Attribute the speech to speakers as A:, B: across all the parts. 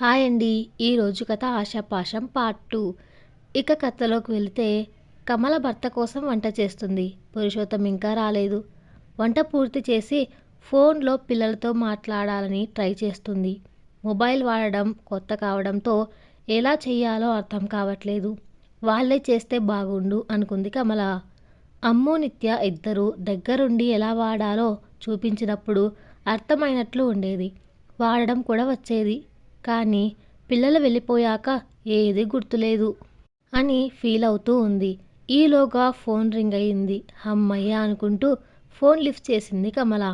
A: Hi అండి. ఈరోజు కథ ఆశాపాశం పార్ట్ 2. ఇక కథలోకి వెళితే కమల భర్త కోసం వంట చేస్తుంది. పురుషోత్తం ఇంకా రాలేదు. వంట పూర్తి చేసి ఫోన్లో పిల్లలతో మాట్లాడాలని ట్రై చేస్తుంది. మొబైల్ వాడడం కొత్త కావడంతో ఎలా చెయ్యాలో అర్థం కావట్లేదు. వాళ్ళే చేస్తే బాగుండు అనుకుంది కమల. అమ్ము నిత్య ఇద్దరు దగ్గరుండి ఎలా వాడాలో చూపించినప్పుడు అర్థమైనట్లు ఉండేది. వాడడం కూడా వచ్చేది. కానీ పిల్లలు వెళ్ళిపోయాక ఏది గుర్తులేదు అని ఫీల్ అవుతూ ఉంది. ఈలోగా ఫోన్ రింగ్ అయింది. అమ్మయ్య అనుకుంటూ ఫోన్ లిఫ్ట్ చేసింది కమల.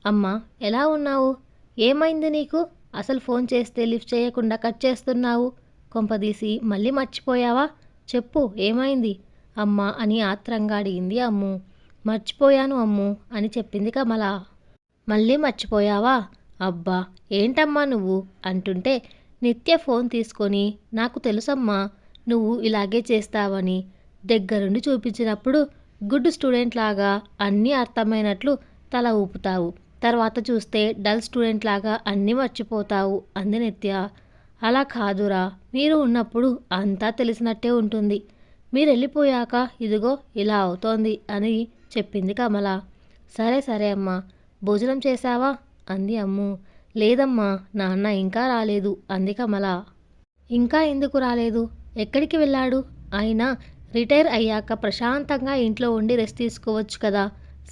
A: అమ్మా, ఎలా ఉన్నావు? ఏమైంది నీకు? అసలు ఫోన్ చేస్తే లిఫ్ట్ చేయకుండా కట్ చేస్తున్నావు. కొంపదీసి మళ్ళీ మర్చిపోయావా? చెప్పు, ఏమైంది అమ్మా అని ఆత్రంగా అడిగింది అమ్ము. మర్చిపోయాను అమ్ము అని చెప్పింది కమల. మళ్ళీ మర్చిపోయావా? అబ్బా, ఏంటమ్మా నువ్వు అంటుంటే నిత్య ఫోన్ తీసుకొని, నాకు తెలుసమ్మా నువ్వు ఇలాగే చేస్తావని దగ్గరుండి చూపించినప్పుడు గుడ్ స్టూడెంట్ లాగా అన్నీ అర్థమైనట్లు తల ఊపుతావు. తర్వాత చూస్తే డల్ స్టూడెంట్ లాగా అన్నీ మర్చిపోతావు అంది నిత్య. అలా కాదురా, మీరు ఉన్నప్పుడు అంతా తెలిసినట్టే ఉంటుంది. మీరు వెళ్ళిపోయాక ఇదిగో ఇలా అవుతోంది అని చెప్పింది కమల. సరే సరే అమ్మా, భోజనం చేశావా అంది అమ్ము. లేదమ్మా, నాన్న ఇంకా రాలేదు అంది కమల. ఇంకా ఎందుకు రాలేదు? ఎక్కడికి వెళ్ళాడు? అయినా రిటైర్ అయ్యాక ప్రశాంతంగా ఇంట్లో ఉండి రెస్ట్ తీసుకోవచ్చు కదా.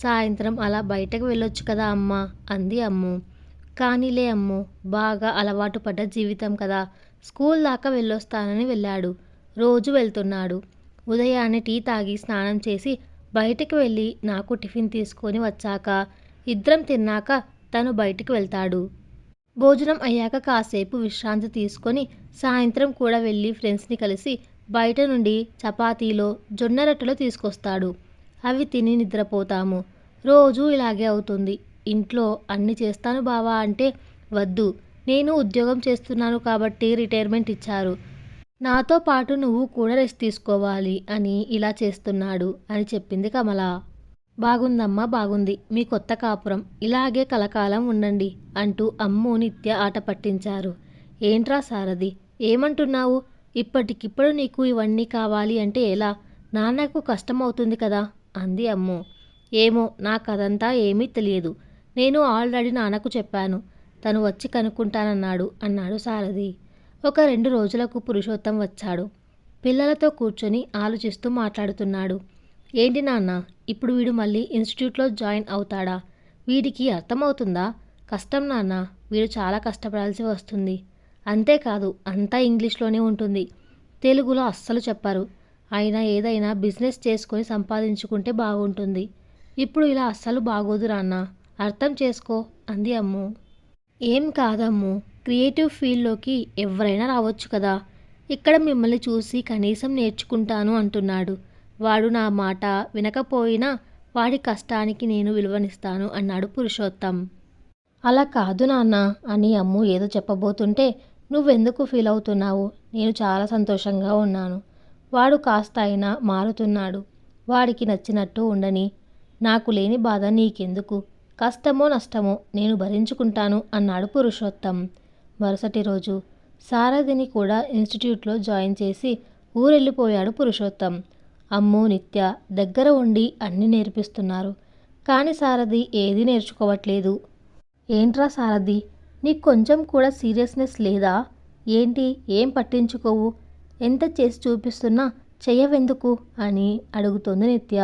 A: సాయంత్రం అలా బయటకు వెళ్ళొచ్చు కదా అమ్మా అంది అమ్ము. కానీలే అమ్ము, బాగా అలవాటు పడ్డ జీవితం కదా. స్కూల్ దాకా వెళ్ళొస్తానని వెళ్ళాడు. రోజు వెళ్తున్నాడు. ఉదయాన్నే టీ తాగి స్నానం చేసి బయటికి వెళ్ళి నాకు టిఫిన్ తీసుకొని వచ్చాక ఇద్దరం తిన్నాక తను బయటికి వెళ్తాడు. భోజనం అయ్యాక కాసేపు విశ్రాంతి తీసుకొని సాయంత్రం కూడా వెళ్ళి ఫ్రెండ్స్ని కలిసి బయట నుండి చపాతీలో జొన్న రొట్టెలు తీసుకొస్తాడు. అవి తిని నిద్రపోతాము. రోజూ ఇలాగే అవుతుంది. ఇంట్లో అన్ని చేస్తాను బావా అంటే వద్దు, నేను ఉద్యోగం చేస్తున్నాను కాబట్టి రిటైర్మెంట్ ఇచ్చారు, నాతో పాటు నువ్వు కూడా రెస్ట్ తీసుకోవాలి అని ఇలా చేస్తున్నాడు అని చెప్పింది కమల. బాగుందమ్మా, బాగుంది మీ కొత్త కాపురం, ఇలాగే కలకాలం ఉండండి అంటూ అమ్ము నిత్య ఆట పట్టించారు. ఏంట్రా సారథి, ఏమంటున్నావు? ఇప్పటికిప్పుడు నీకు ఇవన్నీ కావాలి అంటే ఎలా? నాన్నకు కష్టమవుతుంది కదా అంది అమ్ము. ఏమో, నాకదంతా ఏమీ తెలియదు. నేను ఆల్రెడీ నాన్నకు చెప్పాను. తను వచ్చి కనుక్కుంటానన్నాడు అన్నాడు సారథి. ఒక 2 రోజులకు పురుషోత్తం వచ్చాడు. పిల్లలతో కూర్చొని ఆలోచిస్తూ మాట్లాడుతున్నాడు. ఏంటి నాన్న, ఇప్పుడు వీడు మళ్ళీ ఇన్స్టిట్యూట్లో జాయిన్ అవుతాడా? వీడికి అర్థమవుతుందా? కష్టం నాన్న, వీడు చాలా కష్టపడాల్సి వస్తుంది. అంతేకాదు అంతా ఇంగ్లీష్లోనే ఉంటుంది, తెలుగులో అస్సలు చెప్పరు. అయినా ఏదైనా బిజినెస్ చేసుకొని సంపాదించుకుంటే బాగుంటుంది. ఇప్పుడు ఇలా అస్సలు బాగోదు నాన్న, అర్థం చేసుకో అంది అమ్ము. ఏం కాదమ్ము, క్రియేటివ్ ఫీల్డ్లోకి ఎవరైనా రావచ్చు కదా. ఇక్కడ మిమ్మల్ని చూసి కనీసం నేర్చుకుంటాను అంటున్నాడు. వాడు నా మాట వినకపోయినా వాడి కష్టానికి నేను విలువనిస్తాను అన్నాడు పురుషోత్తం. అలా కాదు నాన్న అని అమ్ము ఏదో చెప్పబోతుంటే, నువ్వెందుకు ఫీల్ అవుతున్నావు? నేను చాలా సంతోషంగా ఉన్నాను. వాడు కాస్త అయినా మారుతున్నాడు. వాడికి నచ్చినట్టు ఉండని. నాకు లేని బాధ నీకెందుకు? కష్టమో నష్టమో నేను భరించుకుంటాను అన్నాడు పురుషోత్తం. మరుసటి రోజు సారథిని కూడా ఇన్స్టిట్యూట్లో జాయిన్ చేసి ఊరెళ్ళిపోయాడు పురుషోత్తం. అమ్ము నిత్య దగ్గర ఉండి అన్నీ నేర్పిస్తున్నారు. కానీ సారథి ఏదీ నేర్చుకోవట్లేదు. ఏంట్రా సారథి, నీకు కొంచెం కూడా సీరియస్నెస్ లేదా? ఏంటి, ఏం పట్టించుకోవు? ఎంత చేసి చూపిస్తున్నా చెయ్యవెందుకు అని అడుగుతోంది నిత్య.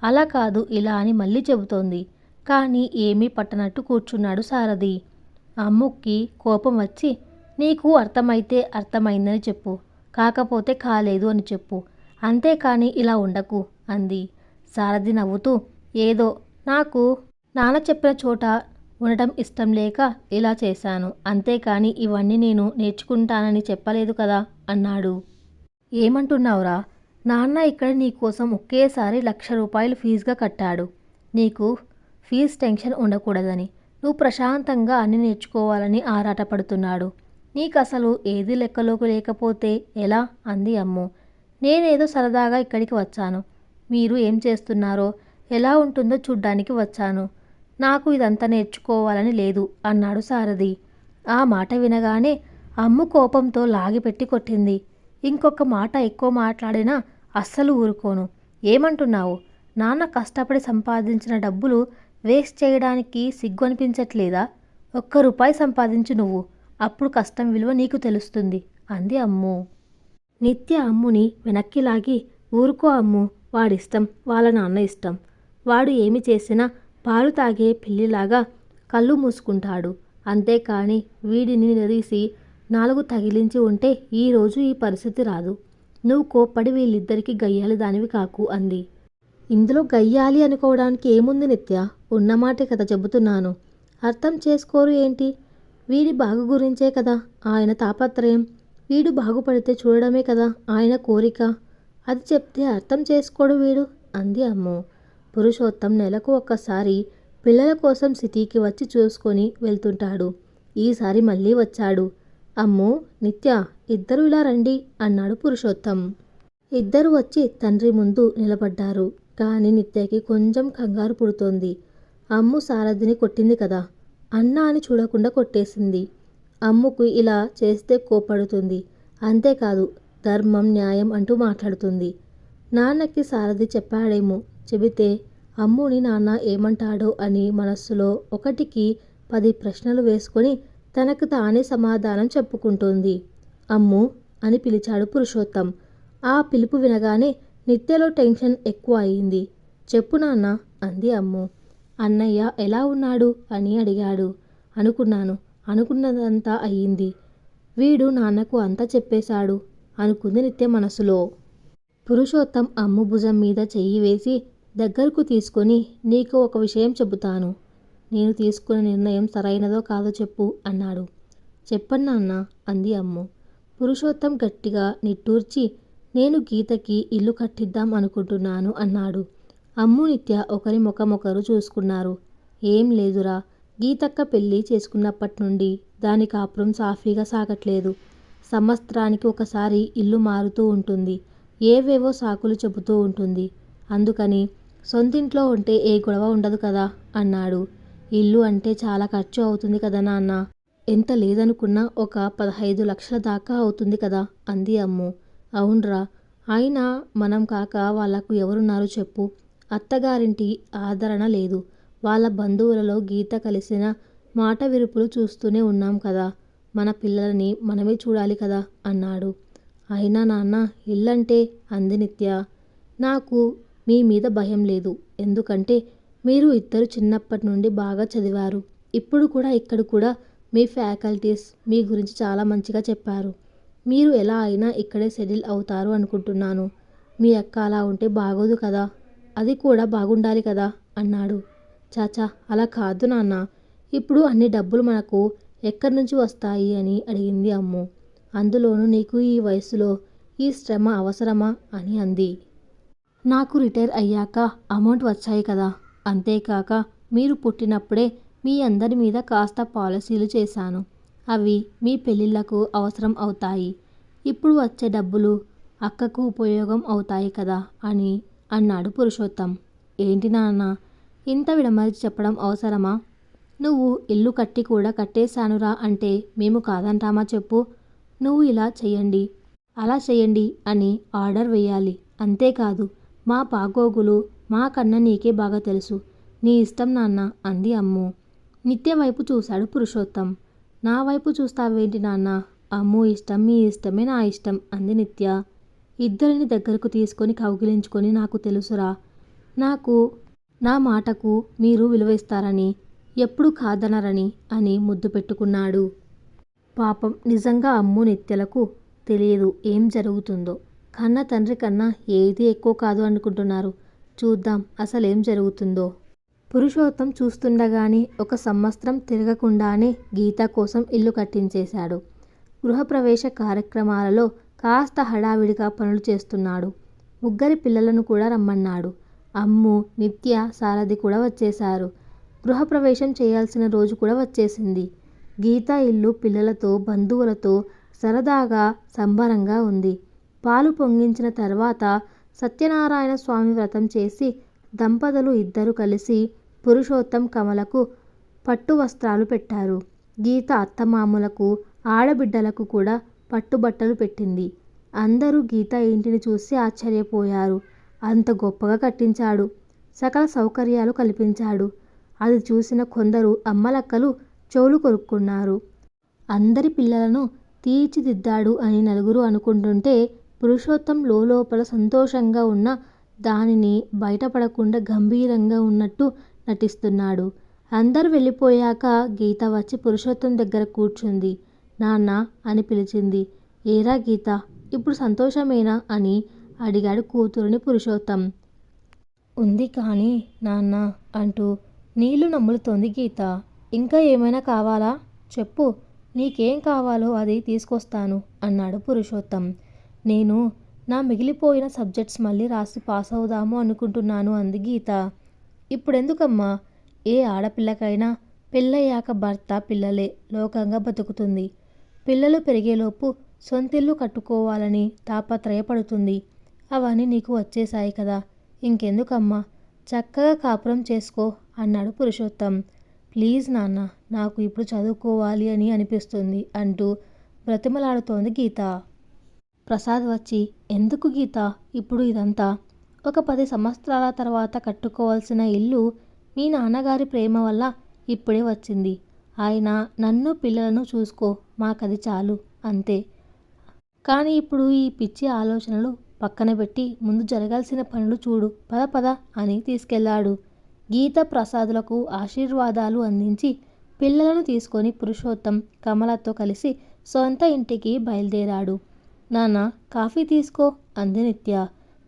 A: అలా కాదు ఇలా అని మళ్ళీ చెబుతోంది. కానీ ఏమీ పట్టనట్టు కూర్చున్నాడు సారథి. అమ్ముకి కోపం వచ్చి, నీకు అర్థమైతే అర్థమైందని చెప్పు, కాకపోతే కాలేదు అని చెప్పు, అంతేకాని ఇలా ఉండకు అంది. సారథి నవ్వుతూ, ఏదో నాకు నాన్న చెప్పిన చోట ఉండటం ఇష్టం లేక ఇలా చేశాను, అంతేకాని ఇవన్నీ నేను నేర్చుకుంటానని చెప్పలేదు కదా అన్నాడు. ఏమంటున్నావురా? నాన్న ఇక్కడ నీకోసం ఒకేసారి 1,00,000 రూపాయలు ఫీజుగా కట్టాడు. నీకు ఫీజు టెన్షన్ ఉండకూడదని, నువ్వు ప్రశాంతంగా అన్ని నేర్చుకోవాలని ఆరాటపడుతున్నాడు. నీకు అసలు ఏది లెక్కలోకి లేకపోతే ఎలా అంది అమ్ము. నేనేదో సరదాగా ఇక్కడికి వచ్చాను. మీరు ఏం చేస్తున్నారో ఎలా ఉంటుందో చూడ్డానికి వచ్చాను. నాకు ఇదంతా నేర్చుకోవాలని లేదు అన్నాడు సారథి. ఆ మాట వినగానే అమ్ము కోపంతో లాగిపెట్టి కొట్టింది. ఇంకొక మాట ఎక్కువ మాట్లాడినా అస్సలు ఊరుకోను. ఏమంటున్నావు? నాన్న కష్టపడి సంపాదించిన డబ్బులు వేస్ట్ చేయడానికి సిగ్గు అనిపించట్లేదా? ₹1 సంపాదించు నువ్వు. అప్పుడు కష్టం విలువ నీకు తెలుస్తుంది అంది అమ్ము. నిత్య అమ్ముని వెనక్కి లాగి, ఊరుకో అమ్ము, వాడిష్టం, వాళ్ళ నాన్న ఇష్టం. వాడు ఏమి చేసినా పాలు తాగే పిల్లిలాగా కళ్ళు మూసుకుంటాడు. అంతేకాని వీడిని నిలదీసి 4 తగిలించి ఉంటే ఈరోజు ఈ పరిస్థితి రాదు. నువ్వు కోప్పడి వీళ్ళిద్దరికీ గయ్యాలి దానివి కాకు అంది. ఇందులో గయ్యాలి అనుకోవడానికి ఏముంది నిత్య? ఉన్నమాటే కదా చెబుతున్నాను. అర్థం చేసుకోరు ఏంటి? వీడి బాగు గురించే కదా ఆయన తాపత్రయం. వీడు బాగుపడితే చూడడమే కదా ఆయన కోరిక. అది చెప్తే అర్థం చేసుకోడు వీడు అంది అమ్ము. పురుషోత్తం నెలకు ఒక్కసారి పిల్లల కోసం సిటీకి వచ్చి చూసుకొని వెళ్తుంటాడు. ఈసారి మళ్ళీ వచ్చాడు. అమ్ము, నిత్య, ఇద్దరు ఇలా రండి అన్నాడు పురుషోత్తం. ఇద్దరు వచ్చి తండ్రి ముందు నిలబడ్డారు. కానీ నిత్యకి కొంచెం కంగారు పుడుతోంది. అమ్ము సారథిని కొట్టింది కదా, అన్నా అని చూడకుండా కొట్టేసింది. అమ్ముకు ఇలా చేస్తే కోపడుతుంది. అంతేకాదు, ధర్మం న్యాయం అంటూ మాట్లాడుతుంది. నాన్నకి సారథి చెప్పాడేమో, చెబితే అమ్ముని నాన్న ఏమంటాడో అని మనస్సులో 1కి 10 ప్రశ్నలు వేసుకొని తనకు తానే సమాధానం చెప్పుకుంటోంది. అమ్ము అని పిలిచాడు పురుషోత్తం. ఆ పిలుపు వినగానే నిత్యలో టెన్షన్ ఎక్కువ అయింది. చెప్పు నాన్న అంది అమ్ము. అన్నయ్య ఎలా ఉన్నాడు అని అడిగాడు. అనుకున్నదంతా అయ్యింది. వీడు నాన్నకు అంతా చెప్పేశాడు అనుకుంది నిత్య మనసులో. పురుషోత్తం అమ్ము భుజం మీద చెయ్యి వేసి దగ్గరకు తీసుకొని, నీకు ఒక విషయం చెబుతాను. నేను తీసుకున్న నిర్ణయం సరైనదో కాదో చెప్పు అన్నాడు. చెప్పండి నాన్న అంది అమ్ము. పురుషోత్తం గట్టిగా నిట్టూర్చి, నేను గీతకి ఇల్లు కట్టిద్దాం అనుకుంటున్నాను అన్నాడు. అమ్ము నిత్య ఒకరి ముఖమొకరు చూసుకున్నారు. ఏం లేదురా, గీతక్క పెళ్ళి చేసుకున్నప్పటి నుండి దాని కాపురం సాఫీగా సాగట్లేదు. సంవత్సరానికి ఒకసారి ఇల్లు మారుతూ ఉంటుంది. ఏవేవో సాకులు చెబుతూ ఉంటుంది. అందుకని సొంతింట్లో ఉంటే ఏ గొడవ ఉండదు కదా అన్నాడు. ఇల్లు అంటే చాలా ఖర్చు అవుతుంది కదా నాన్న. ఎంత లేదనుకున్నా ఒక 15 లక్షల దాకా అవుతుంది కదా అంది అమ్ము. అవునరా, అయినా మనం కాక వాళ్లకు ఎవరున్నారు చెప్పు. అత్తగారింటి ఆదరణ లేదు. వాళ్ళ బంధువులలో గీత కలిసిన మాట విరుపులు చూస్తూనే ఉన్నాం కదా. మన పిల్లలని మనమే చూడాలి కదా అన్నాడు. అయినా నాన్న, ఇల్లంటే అంది నిత్య. నాకు మీ మీద భయం లేదు. ఎందుకంటే మీరు ఇద్దరు చిన్నప్పటి నుండి బాగా చదివారు. ఇప్పుడు కూడా ఇక్కడ కూడా మీ ఫ్యాకల్టీస్ మీ గురించి చాలా మంచిగా చెప్పారు. మీరు ఎలా అయినా ఇక్కడే సెటిల్ అవుతారు అనుకుంటున్నాను. మీ అక్క అలా ఉంటే బాగోదు కదా, అది కూడా బాగుండాలి కదా అన్నాడు. చాచా, అలా కాదు నాన్న. ఇప్పుడు అన్ని డబ్బులు మనకు ఎక్కడి నుంచి వస్తాయి అని అడిగింది అమ్ము. అందులోనూ నీకు ఈ వయసులో ఈ శ్రమ అవసరమా అని అంది. నాకు రిటైర్ అయ్యాక అమౌంట్ వచ్చాయి కదా. అంతేకాక మీరు పుట్టినప్పుడే మీ అందరి మీద కాస్త పాలసీలు చేశాను. అవి మీ పెళ్ళిళ్ళకు అవసరం అవుతాయి. ఇప్పుడు వచ్చే డబ్బులు అక్కకు ఉపయోగం అవుతాయి కదా అని అన్నాడు పురుషోత్తం. ఏంటి నాన్న, ఇంత విడమరిచి చెప్పడం అవసరమా? నువ్వు ఇల్లు కట్టి కూడా కట్టేశానురా అంటే మేము కాదంటామా చెప్పు. నువ్వు ఇలా చెయ్యండి, అలా చెయ్యండి అని ఆర్డర్ వేయాలి. అంతేకాదు, మా బాగోగులు మా కన్నా నీకే బాగా తెలుసు. నీ ఇష్టం నాన్న అంది అమ్ము. నిత్య వైపు చూశాడు పురుషోత్తం. నా వైపు చూస్తావేంటి నాన్న? అమ్ము ఇష్టం మీ ఇష్టమే నా ఇష్టం అంది నిత్య. ఇద్దరిని దగ్గరకు తీసుకొని కౌగిలించుకొని, నాకు తెలుసురా, నాకు నా మాటకు మీరు విలువ ఇస్తారని, ఎప్పుడు కాదనరని అని ముద్దు పెట్టుకున్నాడు. పాపం, నిజంగా అమ్ము నిత్యలకు తెలియదు ఏం జరుగుతుందో. కన్న తండ్రి కన్నా ఏది ఎక్కువ కాదు అనుకుంటున్నారు. చూద్దాం అసలేం జరుగుతుందో. పురుషోత్తం చూస్తుండగానే 1 సంవత్సరం తిరగకుండానే గీత కోసం ఇల్లు కట్టించేశాడు. గృహప్రవేశ కార్యక్రమాలలో కాస్త హడావిడిగా పనులు చేస్తున్నాడు. 3 పిల్లలను కూడా రమ్మన్నాడు. అమ్ము, నిత్య, సారథి కూడా వచ్చేశారు. గృహప్రవేశం చేయాల్సిన రోజు కూడా వచ్చేసింది. గీత ఇల్లు పిల్లలతో బంధువులతో సరదాగా సంబరంగా ఉంది. పాలు పొంగించిన తర్వాత సత్యనారాయణ స్వామి వ్రతం చేసి దంపతులు ఇద్దరు కలిసి పురుషోత్తం కమలకు పట్టు వస్త్రాలు పెట్టారు. గీత అత్తమామలకు ఆడబిడ్డలకు కూడా పట్టుబట్టలు పెట్టింది. అందరూ గీత ఇంటిని చూసి ఆశ్చర్యపోయారు. అంత గొప్పగా కట్టించాడు, సకల సౌకర్యాలు కల్పించాడు. అది చూసిన కొందరు అమ్మలక్కలు చెవులు కొరుక్కున్నారు. అందరి పిల్లలను తీర్చిదిద్దాడు అని నలుగురు అనుకుంటుంటే పురుషోత్తం లోపల సంతోషంగా ఉన్న దానిని బయటపడకుండా గంభీరంగా ఉన్నట్టు నటిస్తున్నాడు. అందరూ వెళ్ళిపోయాక గీత వచ్చి పురుషోత్తం దగ్గర కూర్చుంది. నాన్న అని పిలిచింది. ఏరా గీత, ఇప్పుడు సంతోషమేనా అని అడిగాడు కూతురుని పురుషోత్తం. ఉంది కానీ నాన్న అంటూ నీళ్లు నములుతోంది గీత. ఇంకా ఏమైనా కావాలా చెప్పు, నీకేం కావాలో అది తీసుకొస్తాను అన్నాడు పురుషోత్తం. నేను నా మిగిలిపోయిన సబ్జెక్ట్స్ మళ్ళీ రాసి పాస్ అవుదాము అనుకుంటున్నాను అంది గీత. ఇప్పుడెందుకమ్మా, ఏ ఆడపిల్లకైనా పెళ్ళయ్యాక భర్త పిల్లలే లోకంగా బతుకుతుంది. పిల్లలు పెరిగేలోపు సొంతిల్లు కట్టుకోవాలని తాపత్రయపడుతుంది. అవన్నీ నీకు వచ్చేశాయి కదా, ఇంకెందుకమ్మా, చక్కగా కాపురం చేసుకో అన్నాడు పురుషోత్తం. ప్లీజ్ నాన్న, నాకు ఇప్పుడు చదువుకోవాలి అని అనిపిస్తుంది అంటూ బ్రతిమలాడుతోంది గీత. ప్రసాద్ వచ్చి, ఎందుకు గీత ఇప్పుడు ఇదంతా? ఒక 10 సంవత్సరాల తర్వాత కట్టుకోవాల్సిన ఇల్లు మీ నాన్నగారి ప్రేమ వల్ల ఇప్పుడే వచ్చింది. ఆయన నన్ను పిల్లలను చూసుకో, మాకది చాలు అంతే. కానీ ఇప్పుడు ఈ పిచ్చి ఆలోచనలు పక్కన పెట్టి ముందు జరగాల్సిన పనులు చూడు, పద పద అని తీసుకెళ్లాడు. గీత ప్రసాదులకు ఆశీర్వాదాలు అందించి పిల్లలను తీసుకొని పురుషోత్తం కమలతో కలిసి సొంత ఇంటికి బయలుదేరాడు. నాన్న కాఫీ తీసుకో అంది నిత్య.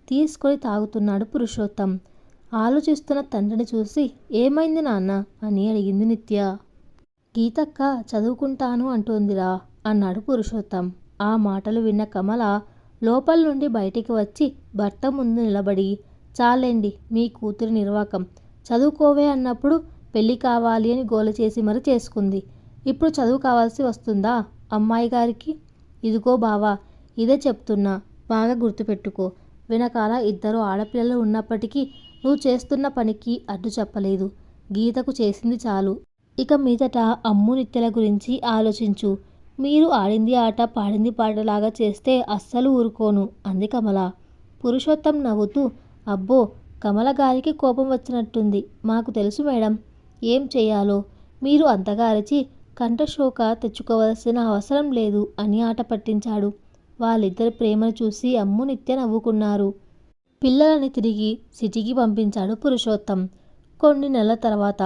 A: తీసుకొని తాగుతున్నాడు పురుషోత్తం. ఆలోచిస్తున్న తండ్రిని చూసి ఏమైంది నాన్న అని అడిగింది నిత్య. గీతక్క చదువుకుంటాను అంటోందిరా అన్నాడు పురుషోత్తం. ఆ మాటలు విన్న కమల లోపల నుండి బయటికి వచ్చి భర్త ముందు నిలబడి, చాలేండి మీ కూతురి నిర్వాకం, చదువుకోవే అన్నప్పుడు పెళ్ళి కావాలి అని గోల చేసి మరి చేసుకుంది. ఇప్పుడు చదువు కావాల్సి వస్తుందా అమ్మాయి గారికి? ఇదిగో బావా, ఇదే చెప్తున్నా, బాగా గుర్తుపెట్టుకో. వెనకాల 2 ఆడపిల్లలు ఉన్నప్పటికీ నువ్వు చేస్తున్న పనికి అడ్డు చెప్పలేదు. గీతకు చేసింది చాలు. ఇక మీదట అమ్ము నిత్యల గురించి ఆలోచించు. మీరు ఆడింది ఆట పాడింది పాటలాగా చేస్తే అస్సలు ఊరుకోను అంది కమల. పురుషోత్తం నవ్వుతూ, అబ్బో, కమల గారికి కోపం వచ్చినట్టుంది. మాకు తెలుసు మేడం, ఏం చెయ్యాలో. మీరు అంతగా అరిచి కంఠశోక తెచ్చుకోవలసిన అవసరం లేదు అని ఆట పట్టించాడు. వాళ్ళిద్దరి ప్రేమను చూసి అమ్ము నిత్య నవ్వుకున్నారు. పిల్లలని తిరిగి సిటీకి పంపించాడు పురుషోత్తం. కొన్ని నెలల తర్వాత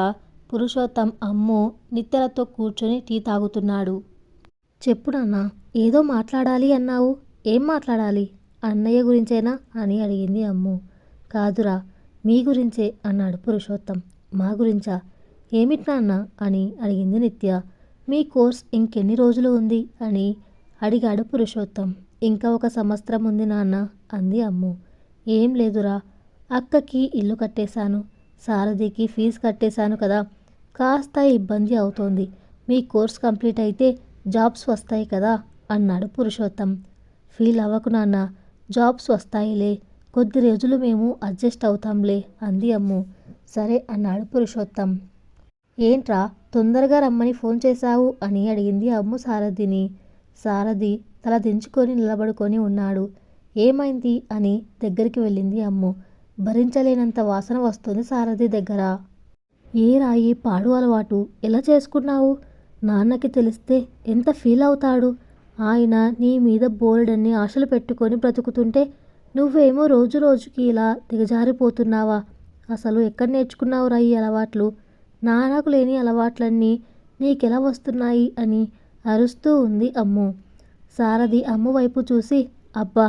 A: పురుషోత్తం అమ్ము నిత్యలతో కూర్చొని టీ తాగుతున్నాడు. చెప్పు నాన్న, ఏదో మాట్లాడాలి అన్నావు, ఏం మాట్లాడాలి? అన్నయ్య గురించేనా అని అడిగింది అమ్ము. కాదురా, మీ గురించే అన్నాడు పురుషోత్తం. మా గురించా? ఏమిటి నాన్న అని అడిగింది నిత్య. మీ కోర్స్ ఇంకెన్ని రోజులు ఉంది అని అడిగాడు పురుషోత్తం. ఇంకా 1 సంవత్సరం ఉంది నాన్న అంది అమ్ము. ఏం లేదురా, అక్కకి ఇల్లు కట్టేశాను, సారథికి ఫీజు కట్టేశాను కదా, కాస్త ఇబ్బంది అవుతోంది. మీ కోర్స్ కంప్లీట్ అయితే జాబ్స్ వస్తాయి కదా అన్నాడు పురుషోత్తం. ఫీల్ అవ్వకు నాన్న, జాబ్స్ వస్తాయిలే, కొద్ది రోజులు మేము అడ్జస్ట్ అవుతాంలే అంది అమ్ము. సరే అన్నాడు పురుషోత్తం. ఏంట్రా తొందరగా రమ్మని ఫోన్ చేశావు అని అడిగింది అమ్ము సారథిని. సారథి తల దించుకొని నిలబడుకొని ఉన్నాడు. ఏమైంది అని దగ్గరికి వెళ్ళింది అమ్ము. భరించలేనంత వాసన వస్తుంది సారథి దగ్గర. ఏ రాయి పాడు అలవాటు ఎలా చేసుకున్నావు? నాన్నకి తెలిస్తే ఎంత ఫీల్ అవుతాడు? ఆయన నీ మీద బోలెడన్ని ఆశలు పెట్టుకొని బ్రతుకుతుంటే నువ్వేమో రోజు రోజుకి ఇలా దిగజారిపోతున్నావా? అసలు ఎక్కడ నేర్చుకున్నావురా ఈ అలవాట్లు? నాన్నకు లేని అలవాట్లన్నీ నీకెలా వస్తున్నాయి అని అరుస్తూ ఉంది అమ్ము. సారథి అమ్ము వైపు చూసి, అబ్బా,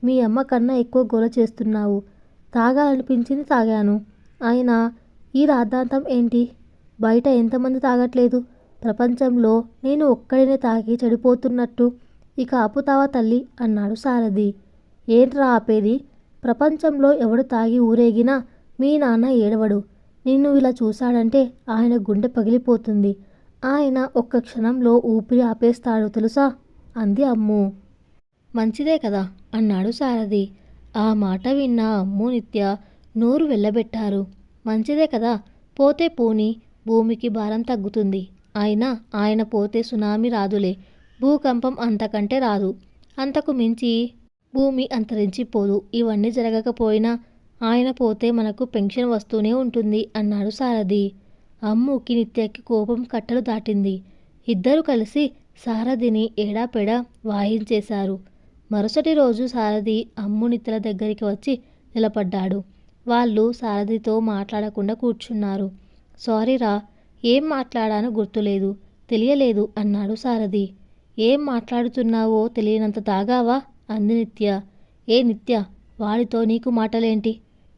A: మీ అమ్మ కన్నా ఎక్కువ గోల చేస్తున్నావు. తాగాలనిపించింది తాగాను. అయినా ఈ రాద్ధాంతం ఏంటి? బయట ఎంతమంది తాగట్లేదు? ప్రపంచంలో నేను ఒక్కడినే తాగి చెడిపోతున్నట్టు. ఇక ఆపుతావా తల్లి అన్నాడు సారథి. ఏంట్రా ఆపేది? ప్రపంచంలో ఎవడు తాగి ఊరేగినా మీ నాన్న ఏడవడు. నిన్ను ఇలా చూశాడంటే ఆయన గుండె పగిలిపోతుంది. ఆయన ఒక్క క్షణంలో ఊపిరి ఆపేస్తాడు తెలుసా అంది అమ్ము. మంచిదే కదా అన్నాడు సారథి. ఆ మాట విన్న అమ్ము నిత్య నోరు వెళ్ళబెట్టారు. మంచిదే కదా, పోతే పోని, భూమికి భారం తగ్గుతుంది. అయినా ఆయన పోతే సునామీ రాదులే, భూకంపం అంతకంటే రాదు. అంతకు మించి భూమి అంతరించిపోదు. ఇవన్నీ జరగకపోయినా ఆయన పోతే మనకు పెన్షన్ వస్తూనే ఉంటుంది అన్నాడు సారథి. అమ్ముకి నిత్యకి కోపం కట్టలు దాటింది. ఇద్దరు కలిసి సారథిని ఏడాపెడా వాయించేశారు. మరుసటి రోజు సారథి అమ్ము నిత్యల దగ్గరికి వచ్చి నిలబడ్డాడు. వాళ్ళు సారథితో మాట్లాడకుండా కూర్చున్నారు. సారీరా, ఏం మాట్లాడానో గుర్తులేదు, తెలియలేదు అన్నాడు సారథి. ఏం మాట్లాడుతున్నావో తెలియనంత తాగావా అంది నిత్య. ఏ నిత్య, వాడితో నీకు మాటలేంటి?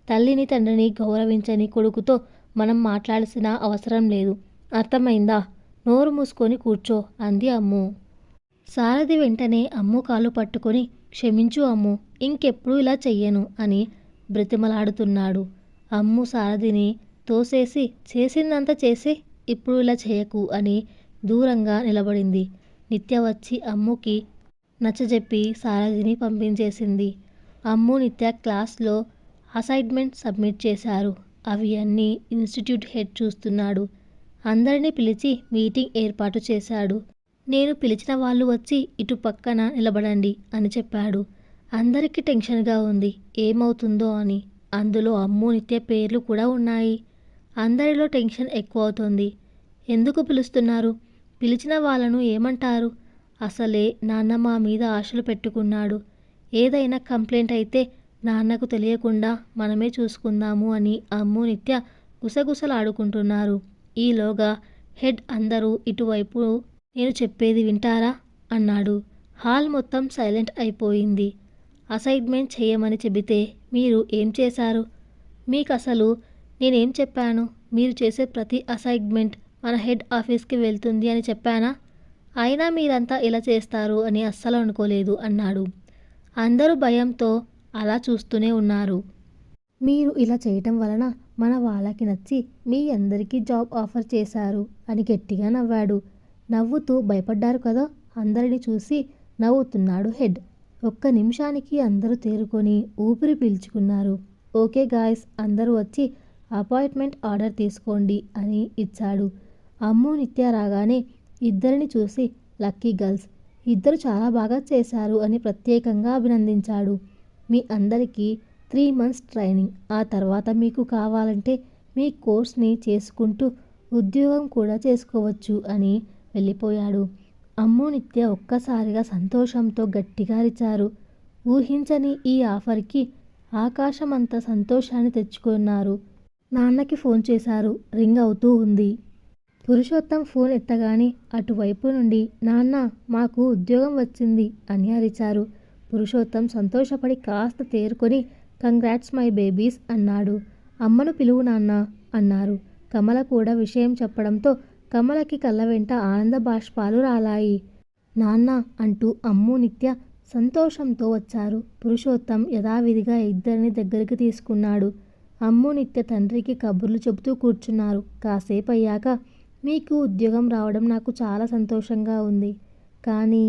A: తల్లిని తండ్రిని గౌరవించని కొడుకుతో మనం మాట్లాడాల్సిన అవసరం లేదు, అర్థమైందా? నోరు మూసుకొని కూర్చో అంది అమ్ము. సారథి వెంటనే అమ్ము కాలు పట్టుకొని క్షమించు అమ్ము, ఇంకెప్పుడు ఇలా చెయ్యను అని బ్రతిమలాడుతున్నాడు. అమ్ము సారథిని తోసేసి చేసిందంతా చేసి ఇప్పుడు ఇలా చేయకు అని దూరంగా నిలబడింది. నిత్య వచ్చి అమ్ముకి నచ్చజెప్పి సారథిని పంపించేసింది. అమ్ము నిత్య క్లాస్లో అసైన్మెంట్ సబ్మిట్ చేశారు. అవి అన్నీ ఇన్స్టిట్యూట్ హెడ్ చూస్తున్నాడు. అందరినీ పిలిచి మీటింగ్ ఏర్పాటు చేశాడు. నేను పిలిచిన వాళ్ళు వచ్చి ఇటు పక్కన నిలబడండి అని చెప్పాడు. అందరికీ టెన్షన్గా ఉంది, ఏమవుతుందో అని. అందులో అమ్ము నిత్య పేర్లు కూడా ఉన్నాయి. అందరిలో టెన్షన్ ఎక్కువ అవుతుంది. ఎందుకు పిలుస్తున్నారు? పిలిచిన వాళ్ళను ఏమంటారు? అసలే నాన్న మా మీద ఆశలు పెట్టుకున్నాడు. ఏదైనా కంప్లైంట్ అయితే నాన్నకు తెలియకుండా మనమే చూసుకుందాము అని అమ్ము నిత్య గుసగుసలాడుకుంటున్నారు. ఈలోగా హెడ్ అందరూ ఇటువైపు నేను చెప్పేది వింటారా అన్నాడు. హాల్ మొత్తం సైలెంట్ అయిపోయింది. అసైన్మెంట్ చేయమని చెబితే మీరు ఏం చేశారు? మీకు అసలు నేనేం చెప్పాను? మీరు చేసే ప్రతి అసైన్మెంట్ మన హెడ్ ఆఫీస్కి వెళ్తుంది అని చెప్పానా? అయినా మీరంతా ఇలా చేస్తారు అని అస్సలు అనుకోలేదు అన్నాడు. అందరూ భయంతో అలా చూస్తూనే ఉన్నారు. మీరు ఇలా చేయటం వలన మన వాళ్ళకి నచ్చి మీ అందరికీ జాబ్ ఆఫర్ చేశారు అని గట్టిగా నవ్వాడు. నవ్వుతూ భయపడ్డారు కదా? అందరిని చూసి నవ్వుతున్నాడు హెడ్. ఒక్క నిమిషానికి అందరూ తేరుకొని ఊపిరి పీల్చుకున్నారు. ఓకే గాయ్స్, అందరూ వచ్చి అపాయింట్మెంట్ ఆర్డర్ తీసుకోండి అని ఇచ్చాడు. అమ్ము నిత్య రాగానే ఇద్దరిని చూసి లక్కీ గర్ల్స్, ఇద్దరు చాలా బాగా చేశారు అని ప్రత్యేకంగా అభినందించాడు. మీ అందరికీ 3 months ట్రైనింగ్, ఆ తర్వాత మీకు కావాలంటే మీ కోర్స్ని చేసుకుంటూ ఉద్యోగం కూడా చేసుకోవచ్చు అని వెళ్ళిపోయాడు. అమ్ము నిత్య ఒక్కసారిగా సంతోషంతో గట్టిగా అరిచారు. ఊహించని ఈ ఆఫర్కి ఆకాశమంత సంతోషాన్ని తెచ్చుకున్నారు. నాన్నకి ఫోన్ చేశారు. రింగ్ అవుతూ ఉంది. పురుషోత్తం ఫోన్ ఎత్తగానే అటువైపు నుండి నాన్న, మాకు ఉద్యోగం వచ్చింది అని అరిచారు. పురుషోత్తం సంతోషపడి కాస్త తేరుకొని కంగ్రాట్స్ మై బేబీస్ అన్నాడు. అమ్మను పిలువు నాన్న అన్నారు. కమల కూడా విషయం చెప్పడంతో కమలకి కళ్ళ వెంట ఆనంద బాష్పాలు రాలాయి. నాన్న అంటూ అమ్ము నిత్య సంతోషంతో వచ్చారు. పురుషోత్తం యథావిధిగా ఇద్దరిని దగ్గరికి తీసుకున్నాడు. అమ్ము నిత్య తండ్రికి కబుర్లు చెబుతూ కూర్చున్నారు. కాసేపు అయ్యాక మీకు ఉద్యోగం రావడం నాకు చాలా సంతోషంగా ఉంది, కానీ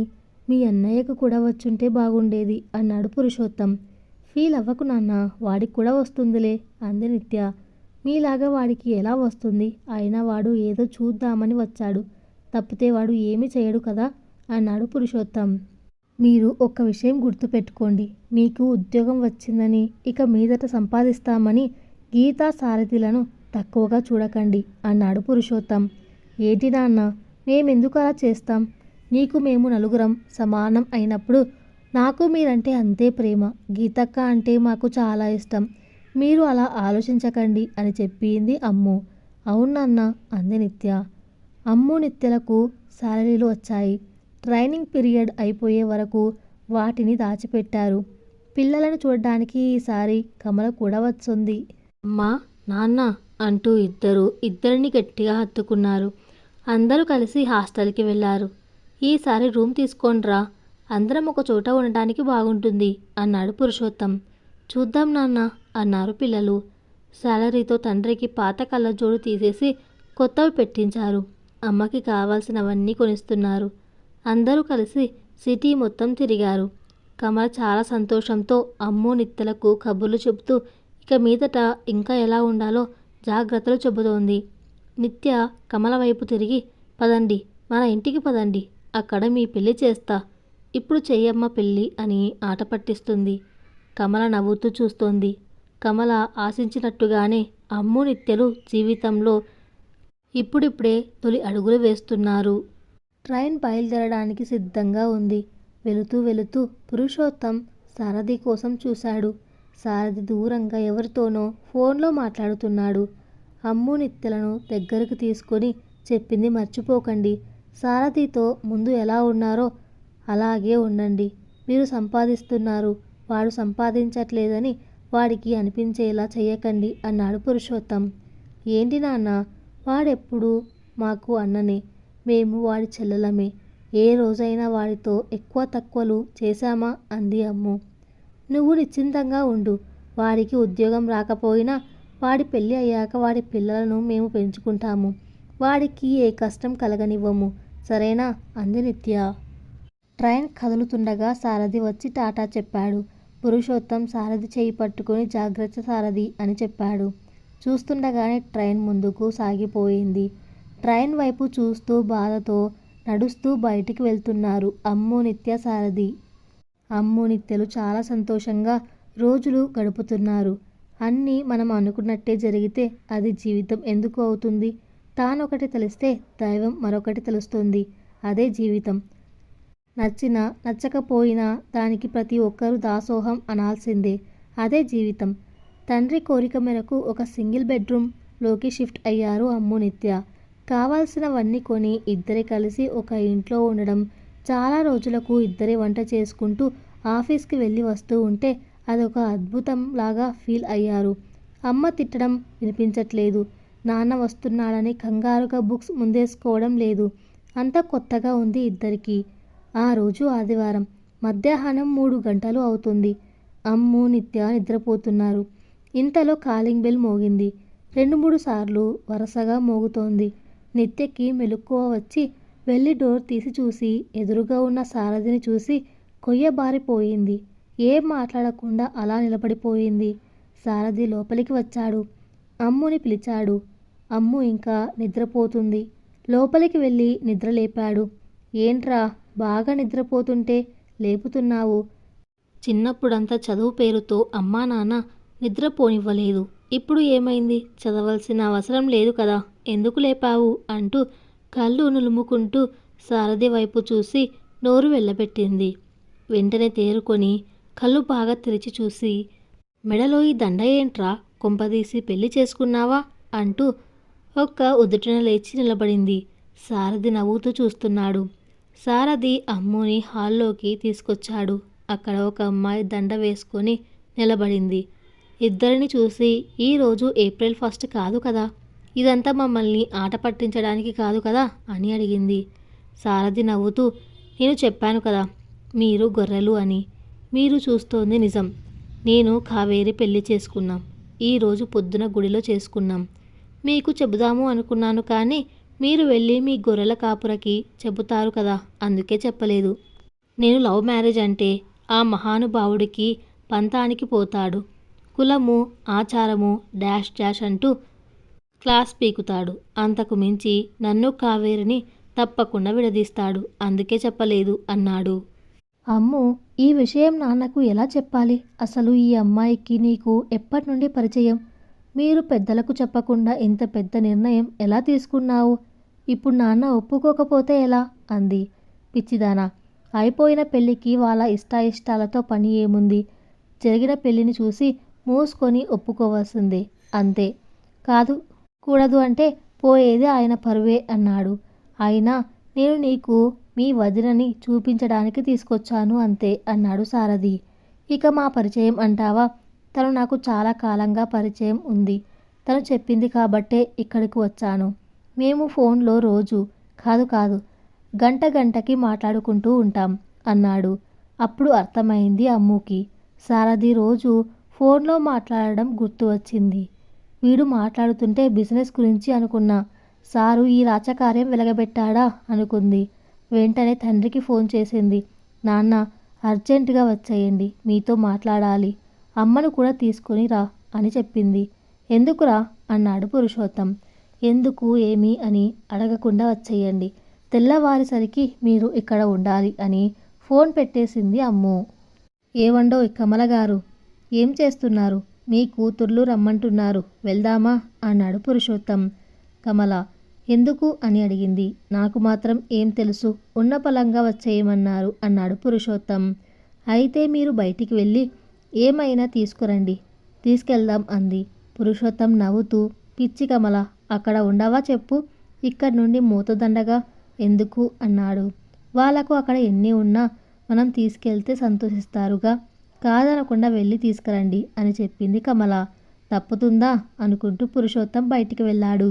A: మీ అన్నయ్యకు కూడా వచ్చుంటే బాగుండేది అన్నాడు పురుషోత్తం. ఫీల్ అవ్వకు నాన్న, వాడికి కూడా వస్తుందిలే అంది నిత్య. మీలాగా వాడికి ఎలా వస్తుంది? అయినా వాడు ఏదో చూద్దామని వచ్చాడు, తప్పితే వాడు ఏమీ చేయడు కదా అన్నాడు పురుషోత్తం. మీరు ఒక్క విషయం గుర్తుపెట్టుకోండి, మీకు ఉద్యోగం వచ్చిందని ఇక మీదట సంపాదిస్తామని గీతా సారథిలను తక్కువగా చూడకండి అన్నాడు పురుషోత్తం. ఏంటి నాన్న, మేమెందుకు అలా చేస్తాం? నీకు మేము నలుగురం సమానం అయినప్పుడు నాకు మీరంటే అంతే ప్రేమ. గీతక్క అంటే మాకు చాలా ఇష్టం. మీరు అలా ఆలోచించకండి అని చెప్పింది అమ్ము. అవునన్నా అంది నిత్య. అమ్ము నిత్యలకు శాలరీలు వచ్చాయి. ట్రైనింగ్ పీరియడ్ అయిపోయే వరకు వాటిని దాచిపెట్టారు. పిల్లలను చూడడానికి ఈసారి కమల కూడా వచ్చింది. అమ్మా, నాన్న అంటూ ఇద్దరిని గట్టిగా హత్తుకున్నారు. అందరూ కలిసి హాస్టల్కి వెళ్ళారు. ఈసారి రూమ్ తీసుకోండ్రా, అందరం ఒక చోట ఉండటానికి బాగుంటుంది అన్నాడు పురుషోత్తం. చూద్దాం నాన్న అన్నారు పిల్లలు. శాలరీతో తండ్రికి పాత కళ్ళజోడు తీసేసి కొత్తవి పెట్టించారు. అమ్మకి కావాల్సినవన్నీ కొనిస్తున్నారు. అందరూ కలిసి సిటీ మొత్తం తిరిగారు. కమల చాలా సంతోషంతో అమ్ము నిత్యలకు కబుర్లు చెబుతూ ఇక మీదట ఇంకా ఎలా ఉండాలో జాగ్రత్తలు చెబుతోంది. నిత్య కమల వైపు తిరిగి పదండి, మన ఇంటికి పదండి అక్కడ మీ పెళ్లి చేస్తా, ఇప్పుడు చెయ్యమ్మ పెళ్ళి అని ఆట పట్టిస్తుంది. కమల నవ్వుతూ చూస్తోంది. కమల ఆశించినట్టుగానే అమ్ము నిత్యలు జీవితంలో ఇప్పుడిప్పుడే తొలి అడుగులు వేస్తున్నారు. ట్రైన్ బయలుదేరడానికి సిద్ధంగా ఉంది. వెళుతూ వెళుతూ పురుషోత్తం సారథి కోసం చూశాడు. సారథి దూరంగా ఎవరితోనో ఫోన్లో మాట్లాడుతున్నాడు. అమ్ము నిత్యలను దగ్గరకు తీసుకొని చెప్పింది మర్చిపోకండి. సారథితో ముందు ఎలా ఉన్నారో అలాగే ఉండండి. మీరు సంపాదిస్తున్నారు, వాడు సంపాదించట్లేదని వాడికి అనిపించేలా చెయ్యకండి అన్నాడు పురుషోత్తం. ఏంటి నాన్న, వాడెప్పుడు మాకు అన్ననే, మేము వాడి చెల్లెలమే. ఏ రోజైనా వాడితో ఎక్కువ తక్కువలు చేశామా అంది అమ్ము. నువ్వు నిశ్చింతంగా ఉండు. వాడికి ఉద్యోగం రాకపోయినా వాడి పెళ్ళి అయ్యాక వాడి పిల్లలను మేము పెంచుకుంటాము. వాడికి ఏ కష్టం కలగనివ్వము, సరేనా అంది నిత్య. ట్రైన్ కదులుతుండగా సారథి వచ్చి టాటా చెప్పాడు. పురుషోత్తం సారథి చేయి పట్టుకుని జాగ్రత్త సారథి అని చెప్పాడు. చూస్తుండగానే ట్రైన్ ముందుకు సాగిపోయింది. ట్రైన్ వైపు చూస్తూ బాధతో నడుస్తూ బయటికి వెళ్తున్నారు అమ్ము నిత్య సారథి. అమ్ము నిత్యలు చాలా సంతోషంగా రోజులు గడుపుతున్నారు. అన్నీ మనం అనుకున్నట్టే జరిగితే అది జీవితం ఎందుకు అవుతుంది? తానొకటి తెలిస్తే దైవం మరొకటి తెలుస్తుంది. అదే జీవితం. నచ్చినా నచ్చకపోయినా దానికి ప్రతి ఒక్కరూ దాసోహం అనాల్సిందే. అదే జీవితం. తండ్రి కోరిక మేరకు ఒక సింగిల్ బెడ్రూమ్లోకి షిఫ్ట్ అయ్యారు అమ్ము నిత్య. కావాల్సినవన్నీ కొని ఇద్దరే కలిసి ఒక ఇంట్లో ఉండడం. చాలా రోజులకు ఇద్దరే వంట చేసుకుంటూ ఆఫీస్కి వెళ్ళి వస్తూ ఉంటే అదొక అద్భుతంలాగా ఫీల్ అయ్యారు. అమ్మ తిట్టడం వినిపించట్లేదు. నాన్న వస్తున్నాడని కంగారుగా బుక్స్ ముందేసుకోవడం లేదు. అంతా కొత్తగా ఉంది ఇద్దరికీ. ఆ రోజు ఆదివారం. మధ్యాహ్నం 3 గంటలు అవుతుంది. అమ్ము నిత్య నిద్రపోతున్నారు. ఇంతలో కాలింగ్ బెల్ మోగింది. 2-3 సార్లు వరుసగా మోగుతోంది. నిత్యకి మెలకువ వచ్చి వెళ్ళి డోర్ తీసి చూసి ఎదురుగా ఉన్న సారథిని చూసి కొయ్యబారిపోయింది. ఏం మాట్లాడకుండా అలా నిలబడిపోయింది. సారథి లోపలికి వచ్చాడు. అమ్ముని పిలిచాడు. అమ్ము ఇంకా నిద్రపోతుంది. లోపలికి వెళ్ళి నిద్రలేపాడు. ఏంట్రా, బాగా నిద్రపోతుంటే లేపుతున్నావు? చిన్నప్పుడంతా చదువు పేరుతో అమ్మా నాన్న నిద్రపోనివ్వలేదు. ఇప్పుడు ఏమైంది? చదవాల్సిన అవసరం లేదు కదా, ఎందుకు లేపావు అంటూ కళ్ళు నులుముకుంటూ సారథి వైపు చూసి నోరు వెళ్ళబెట్టింది. వెంటనే తేరుకొని కళ్ళు బాగా తెరిచి చూసి, మెడలో ఈ దండ ఏంట్రా, కొంపదీసి పెళ్లి చేసుకున్నావా అంటూ ఒక్క ఉదుటిన లేచి నిలబడింది. సారథి నవ్వుతూ చూస్తున్నాడు. సారథి అమ్ముని హాల్లోకి తీసుకొచ్చాడు. అక్కడ ఒక అమ్మాయి దండ వేసుకొని నిలబడింది. ఇద్దరిని చూసి, ఈరోజు ఏప్రిల్ 1 కాదు కదా, ఇదంతా మమ్మల్ని ఆట పట్టించడానికి కాదు కదా అని అడిగింది. సారథి నవ్వుతూ, నేను చెప్పాను కదా మీరు గొర్రెలు అని. మీరు చూస్తోంది నిజం. నేను కావేరి పెళ్లి చేసుకున్నాం. ఈరోజు పొద్దున గుడిలో చేసుకున్నాం. మీకు చెబుదాము అనుకున్నాను, కానీ మీరు వెళ్ళి మీ గొర్రెల కాపురకి చెబుతారు కదా, అందుకే చెప్పలేదు. నేను లవ్ మ్యారేజ్ అంటే ఆ మహానుభావుడికి పంతానికి పోతాడు. కులము ఆచారము డాష్ డాష్ అంటూ క్లాస్ పీకుతాడు. అంతకు మించి నన్ను కావేరిని తప్పకుండా విడదీస్తాడు. అందుకే చెప్పలేదు అన్నాడు. అమ్ము, ఈ విషయం నాన్నకు ఎలా చెప్పాలి? అసలు ఈ అమ్మాయికి నీకు ఎప్పటి నుండి పరిచయం? మీరు పెద్దలకు చెప్పకుండా ఇంత పెద్ద నిర్ణయం ఎలా తీసుకున్నావు? ఇప్పుడు నాన్న ఒప్పుకోకపోతే ఎలా అంది. పిచ్చిదానా, అయిపోయిన పెళ్ళికి వాళ్ళ ఇష్టాయిష్టాలతో పని ఏముంది? జరిగిన పెళ్ళిని చూసి మూసుకొని ఒప్పుకోవాల్సిందే, అంతే. కాదు కూడదు అంటే పోయేది ఆయన పరువే అన్నాడు. అయినా నేను నీకు మీ వదినని చూపించడానికి తీసుకొచ్చాను అంతే అన్నాడు సారథి. ఇక మా పరిచయం అంటావా? తను నాకు చాలా కాలంగా పరిచయం ఉంది. తను చెప్పింది కాబట్టే ఇక్కడికి వచ్చాను. మేము ఫోన్లో రోజు కాదు గంట గంటకి మాట్లాడుకుంటూ ఉంటాం అన్నాడు. అప్పుడు అర్థమైంది అమ్ముకి. సారథి రోజు ఫోన్లో మాట్లాడడం గుర్తు వచ్చింది. వీడు మాట్లాడుతుంటే బిజినెస్ గురించి అనుకున్నా. సారు ఈ రాచకార్యం వెలగబెట్టాడా అనుకుంది. వెంటనే తండ్రికి ఫోన్ చేసింది. నాన్న, అర్జెంటుగా వచ్చేయండి, మీతో మాట్లాడాలి. అమ్మను కూడా తీసుకొని రా అని చెప్పింది. ఎందుకురా అన్నాడు పురుషోత్తం. ఎందుకు ఏమి అని అడగకుండా వచ్చేయండి. తెల్లవారేసరికి మీరు ఇక్కడ ఉండాలి అని ఫోన్ పెట్టేసింది అమ్ము. ఏవండోయ్ కమల గారు, ఏం చేస్తున్నారు? మీ కూతుర్లు రమ్మంటున్నారు, వెళ్దామా అన్నాడు పురుషోత్తం. కమల ఎందుకు అని అడిగింది. నాకు మాత్రం ఏం తెలుసు, ఉన్న పలంగా వచ్చేయమన్నారు అన్నాడు పురుషోత్తం. అయితే మీరు బయటికి వెళ్ళి ఏమైనా తీసుకురండి, తీసుకెళ్దాం అంది. పురుషోత్తం నవ్వుతూ, పిచ్చి కమల, అక్కడ ఉండవా చెప్పు, ఇక్కడి నుండి మూతదండగా ఎందుకు అన్నాడు. వాళ్లకు అక్కడ ఎన్ని ఉన్నా మనం తీసుకెళ్తే సంతోషిస్తారుగా, కాదనకుండా వెళ్ళి తీసుకురండి అని చెప్పింది కమల. తప్పుతుందా అనుకుంటూ పురుషోత్తం బయటికి వెళ్ళాడు.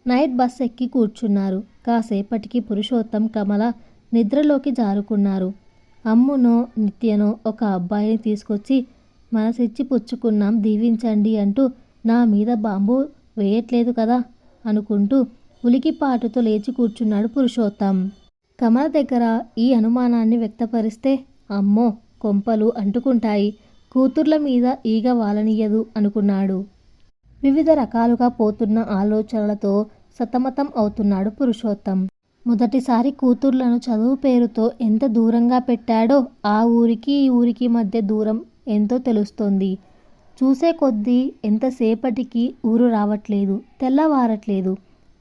A: నైట్ బస్ ఎక్కి కూర్చున్నారు. కాసేపటికి పురుషోత్తం కమల నిద్రలోకి జారుకున్నారు. అమ్మునో నిత్యనో ఒక అబ్బాయిని తీసుకొచ్చి మనసిచ్చి పుచ్చుకున్నాం, దీవించండి అంటూ నా మీద బాంబు వేయట్లేదు కదా అనుకుంటూ ఉలికిపాటుతో లేచి కూర్చున్నాడు పురుషోత్తం. కమల దగ్గర ఈ అనుమానాన్ని వ్యక్తపరిస్తే అమ్మో కొంపలు అంటుకుంటాయి, కూతుర్ల మీద ఈగ వాలనీయదు అనుకున్నాడు. వివిధ రకాలుగా పోతున్న ఆలోచనలతో సతమతం అవుతున్నాడు పురుషోత్తం. మొదటిసారి కూతుర్లను చదువు పేరుతో ఎంత దూరంగా పెట్టాడో ఆ ఊరికి ఈ ఊరికి మధ్య దూరం ఎంతో తెలుస్తోంది. చూసే కొద్దీ ఎంతసేపటికి ఊరు రావట్లేదు, తెల్లవారట్లేదు.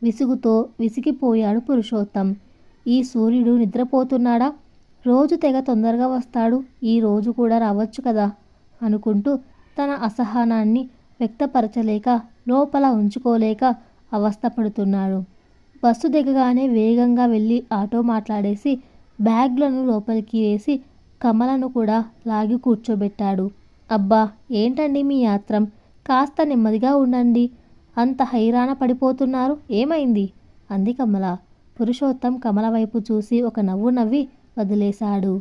A: విసుగుతో విసిగిపోయాడు పురుషోత్తం. ఈ సూర్యుడు నిద్రపోతున్నాడా? రోజు తెగ తొందరగా వస్తాడు, ఈ రోజు కూడా రావచ్చు కదా అనుకుంటూ తన అసహనాన్ని వ్యక్తపరచలేక, లోపల ఉంచుకోలేక అవస్థపడుతున్నాడు. బస్సు దిగగానే వేగంగా వెళ్ళి ఆటో మాట్లాడేసి బ్యాగ్లను లోపలికి వేసి కమలను కూడా లాగి కూర్చోబెట్టాడు. అబ్బా ఏంటండి మీ యాత్రం, కాస్త నెమ్మదిగా ఉండండి, అంత హైరాణ పడిపోతున్నారు, ఏమైంది అంది కమల. పురుషోత్తం కమల వైపు చూసి ఒక నవ్వు నవ్వి వదిలేశాడు.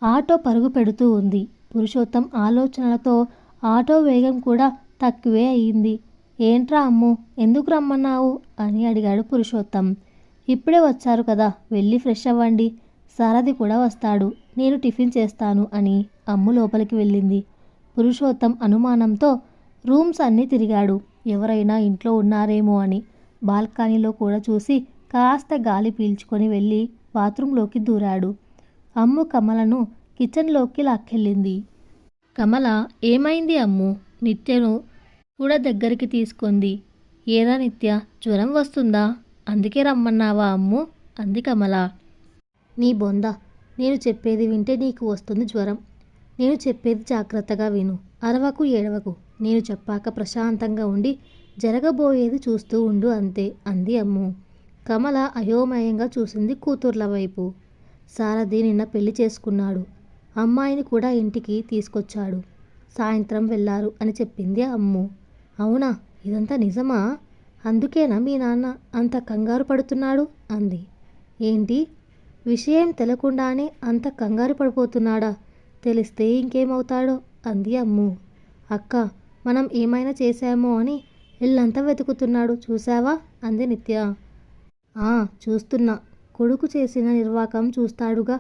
A: ఆటో పరుగు పెడుతూ ఉంది. పురుషోత్తం ఆలోచనలతో ఆటో వేగం కూడా తక్కువే అయింది. ఏంట్రా అమ్ము, ఎందుకు రమ్మన్నావు అని అడిగాడు పురుషోత్తం. ఇప్పుడే వచ్చారు కదా, వెళ్ళి ఫ్రెష్ అవ్వండి, సారథి కూడా వస్తాడు, నేను టిఫిన్ చేస్తాను అని అమ్ము లోపలికి వెళ్ళింది. పురుషోత్తం అనుమానంతో రూమ్స్ అన్నీ తిరిగాడు, ఎవరైనా ఇంట్లో ఉన్నారేమో అని. బాల్కనీలో కూడా చూసి కాస్త గాలి పీల్చుకొని వెళ్ళి బాత్రూంలోకి దూరాడు. అమ్ము కమలను కిచెన్లోకి లాక్కెళ్ళింది. కమల ఏమైంది అమ్ము, నిత్యను కూడా దగ్గరికి తీసుకుంది. ఏరా నిత్య, జ్వరం వస్తుందా, అందుకే రమ్మన్నావా అమ్ము అంది కమల. నీ బొంద, నేను చెప్పేది వింటే నీకు వస్తుంది జ్వరం. నేను చెప్పేది జాగ్రత్తగా విను, అరవకు ఏడవకు, నేను చెప్పాక ప్రశాంతంగా ఉండి జరగబోయేది చూస్తూ ఉండు అంతే అంది అమ్ము. కమల అయోమయంగా చూసింది కూతుర్ల వైపు. సారథి నిన్న పెళ్లి చేసుకున్నాడు, అమ్మాయిని కూడా ఇంటికి తీసుకొచ్చాడు, సాయంత్రం వెళ్ళారు అని చెప్పింది అమ్ము. అవునా, ఇదంతా నిజమా? అందుకేనా మీ నాన్న అంత కంగారు పడుతున్నాడు అంది. ఏంటి, విషయం తెలకుండానే అంత కంగారు పడిపోతున్నాడా? తెలిస్తే ఇంకేమవుతాడో అంది అమ్ము. అక్క, మనం ఏమైనా చేశామో అని ఇల్లంతా వెతుకుతున్నాడు, చూసావా అంది నిత్య. చూస్తున్నా, కొడుకు చేసిన నిర్వాకం చూస్తాడుగా,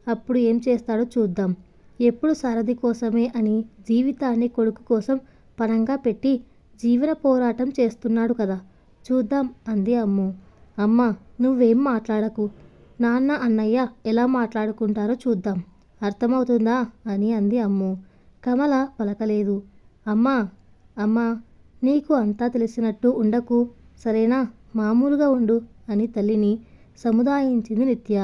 A: అప్పుడు ఏం చేస్తాడో చూద్దాం. ఎప్పుడు సారథి కోసమే అని జీవితాన్ని కొడుకు కోసం పణంగా పెట్టి జీవన పోరాటం చేస్తున్నాడు కదా, చూద్దాం అంది అమ్ము. అమ్మ, నువ్వేం మాట్లాడకు, నాన్న అన్నయ్య ఎలా మాట్లాడుకుంటారో చూద్దాం, అర్థమవుతుందా అని అంది అమ్ము. కమల పలకలేదు. అమ్మా, నీకు అంతా తెలిసినట్టు ఉండకు, సరేనా, మామూలుగా ఉండు అని తల్లిని సముదాయించింది నిత్య.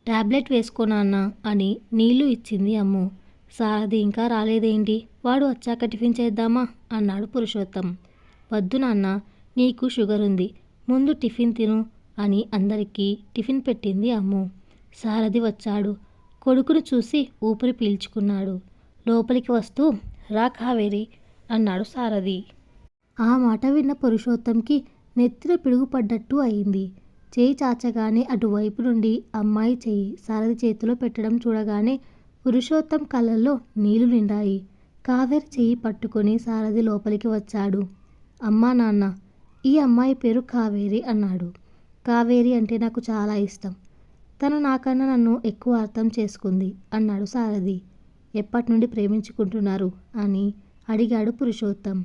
A: టాబ్లెట్ వేసుకో నాన్న అని నీళ్లు ఇచ్చింది అమ్ము. సారథి ఇంకా రాలేదేంటి, వాడు వచ్చాక టిఫిన్ చేద్దామా అన్నాడు పురుషోత్తం. వద్దు నాన్న, నీకు షుగర్ ఉంది, ముందు టిఫిన్ తిను అని అందరికీ టిఫిన్ పెట్టింది అమ్ము. సారథి వచ్చాడు. కొడుకును చూసి ఊపిరి పీల్చుకున్నాడు. లోపలికి వస్తూ రా కావేరి అన్నాడు సారథి. ఆ మాట విన్న పురుషోత్తంకి నెత్తిన పిడుగుపడ్డట్టు అయింది. చేయి చాచగానే అటువైపు నుండి అమ్మాయి చెయ్యి సారథి చేతిలో పెట్టడం చూడగానే పురుషోత్తం కళ్ళల్లో నీళ్లు నిండాయి. కావేరి చెయ్యి పట్టుకొని సారథి లోపలికి వచ్చాడు. అమ్మా నాన్న, ఈ అమ్మాయి పేరు కావేరి అన్నాడు. కావేరి అంటే నాకు చాలా ఇష్టం, తను నాకన్నా నన్ను ఎక్కువ అర్థం చేసుకుంది అన్నాడు సారథి. ఎప్పటి నుండి ప్రేమించుకుంటున్నారు అని అడిగాడు పురుషోత్తం.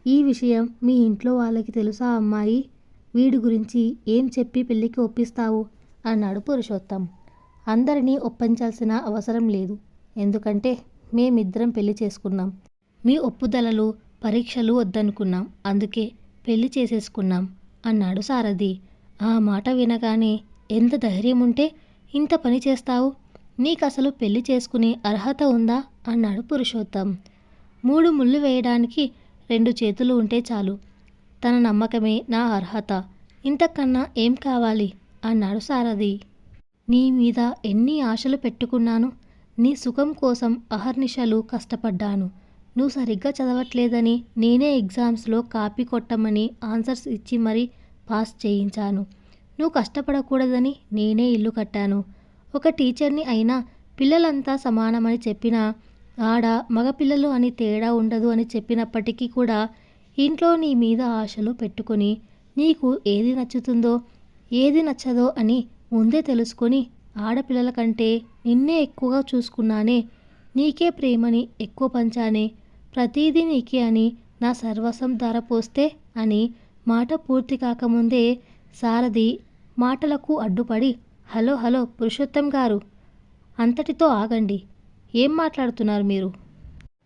A: ఈ విషయం మీ ఇంట్లో వాళ్ళకి తెలుసా అమ్మాయి? వీడి గురించి ఏం చెప్పి పెళ్ళికి ఒప్పిస్తావు అన్నాడు పురుషోత్తం. అందరినీ ఒప్పించాల్సిన అవసరం లేదు. ఎందుకంటే మేమిద్దరం పెళ్లి చేసుకున్నాం. మీ ఒప్పుదలలు పరీక్షలు వద్దనుకున్నాం. అందుకే పెళ్లి చేసేసుకున్నాం అన్నాడు సారథి. ఆ మాట వినగానే ఎంత ధైర్యం ఉంటే ఇంత పని చేస్తావు? నీకసలు పెళ్లి చేసుకునే అర్హత ఉందా అన్నాడు పురుషోత్తం. 3 ముళ్ళు వేయడానికి 2 చేతులు ఉంటే చాలు. తన నమ్మకమే నా అర్హత. ఇంతకన్నా ఏం కావాలి అన్నాడు సారథి. నీ మీద ఎన్ని ఆశలు పెట్టుకున్నాను. నీ సుఖం కోసం అహర్నిశలు కష్టపడ్డాను. నువ్వు సరిగ్గా చదవట్లేదని నేనే ఎగ్జామ్స్లో కాపీ కొట్టమని ఆన్సర్స్ ఇచ్చి మరీ పాస్ చేయించాను. నువ్వు కష్టపడకూడదని నేనే ఇల్లు కట్టాను. ఒక టీచర్ని అయినా పిల్లలంతా సమానమని చెప్పినా, ఆడ మగపిల్లలు అని తేడా ఉండదు అని చెప్పినప్పటికీ కూడా ఇంట్లో నీ మీద ఆశలు పెట్టుకొని నీకు ఏది నచ్చుతుందో ఏది నచ్చదో అని ముందే తెలుసుకొని ఆడపిల్లల కంటే నిన్నే ఎక్కువగా చూసుకున్నానే. నీకే ప్రేమని ఎక్కువ పంచానే. ప్రతీదీ నీకే అని నా సర్వస్వం ధారపోస్తే అని మాట పూర్తి కాకముందే సారథి మాటలకు అడ్డుపడి, హలో హలో పురుషోత్తం గారు, అంతటితో ఆగండి. ఏం మాట్లాడుతున్నారు మీరు?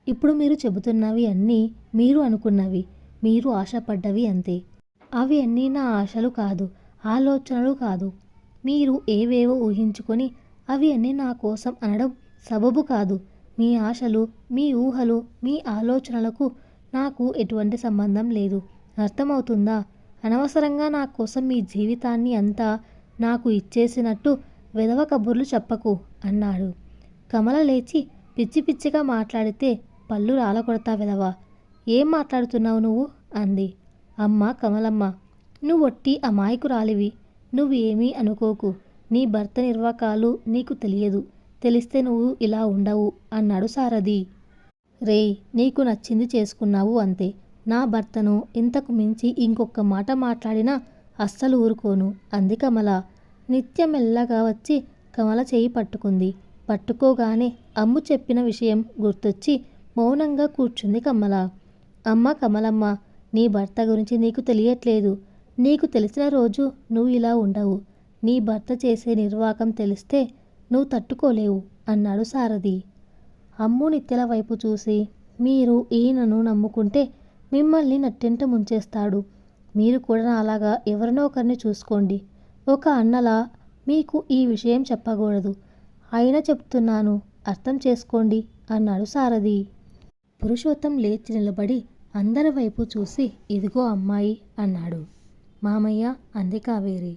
A: ఇప్పుడు మీరు చెబుతున్నవి అన్నీ మీరు అనుకున్నవి, మీరు ఆశపడ్డవి అంతే. అవి అన్నీ నా ఆశలు కాదు, ఆలోచనలు కాదు. మీరు ఏవేవో ఊహించుకొని అవి అన్నీ నా కోసం అనడం సబబు కాదు. మీ ఆశలు, మీ ఊహలు, మీ ఆలోచనలకు నాకు ఎటువంటి సంబంధం లేదు. అర్థమవుతుందా? అనవసరంగా నా కోసం మీ జీవితాన్ని అంతా నాకు ఇచ్చేసినట్టు వెధవ కబుర్లు చెప్పకు అన్నాడు. కమల లేచి, పిచ్చి పిచ్చిగా మాట్లాడితే పళ్ళు రాలకొడతా వెధవా. ఏం మాట్లాడుతున్నావు నువ్వు అంది. అమ్మ కమలమ్మ, నువ్వొట్టి అమాయకురాలివి. నువ్వు ఏమీ అనుకోకు. నీ భర్త నిర్వాకాలు నీకు తెలియదు. తెలిస్తే నువ్వు ఇలా ఉండవు అన్నాడు సారథి. రేయ్, నీకు నచ్చింది చేసుకున్నావు అంతే. నా భర్తను ఇంతకు మించి ఇంకొక మాట మాట్లాడినా అస్సలు ఊరుకోను అంది కమల. నిత్య మెల్లగా వచ్చి కమల చేయి పట్టుకుంది. పట్టుకోగానే అమ్ము చెప్పిన విషయం గుర్తొచ్చి మౌనంగా కూర్చుంది కమల. అమ్మ కమలమ్మ, నీ భర్త గురించి నీకు తెలియట్లేదు. నీకు తెలిసిన రోజు నువ్వు ఇలా ఉండవు. నీ భర్త చేసే నిర్వాకం తెలిస్తే నువ్వు తట్టుకోలేవు అన్నాడు సారథి. అమ్ము నిత్యల వైపు చూసి, మీరు ఈయనను నమ్ముకుంటే మిమ్మల్ని నట్టెంట ముంచేస్తాడు. మీరు కూడా అలాగా ఎవరినో ఒకరిని చూసుకోండి. ఒక అన్నలా మీకు ఈ విషయం చెప్పకూడదు. అయినా చెప్తున్నాను, అర్థం చేసుకోండి అన్నాడు సారథి. పురుషోత్తం లేచి నిలబడి అందరి వైపు చూసి, ఇదిగో అమ్మాయి అన్నాడు. మామయ్య అంది కావేరి.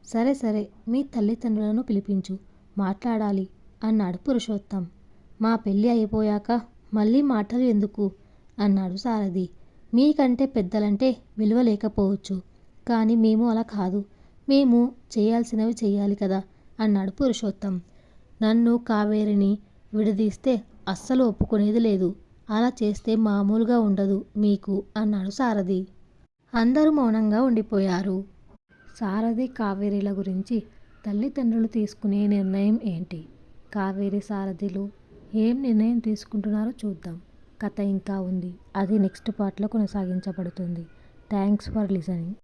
A: సరే సరే, మీ తల్లిదండ్రులను పిలిపించు, మాట్లాడాలి అన్నాడు పురుషోత్తం. మా పెళ్ళి అయిపోయాక మళ్ళీ మాటలు ఎందుకు అన్నాడు సారథి. మీకంటే పెద్దలంటే విలువ లేకపోవచ్చు, కానీ మేము అలా కాదు. మేము చేయాల్సినవి చెయ్యాలి కదా అన్నాడు పురుషోత్తం. నన్ను కావేరిని విడదీస్తే అస్సలు ఒప్పుకునేది లేదు. అలా చేస్తే మామూలుగా ఉండదు మీకు అన్నాడు సారథి. అందరూ మౌనంగా ఉండిపోయారు. సారథి కావేరీల గురించి తల్లిదండ్రులు తీసుకునే నిర్ణయం ఏంటి? కావేరి సారథిలు ఏం నిర్ణయం తీసుకుంటున్నారో చూద్దాం. కథ ఇంకా ఉంది. అది నెక్స్ట్ పార్ట్లో కొనసాగించబడుతుంది. Thanks for listening.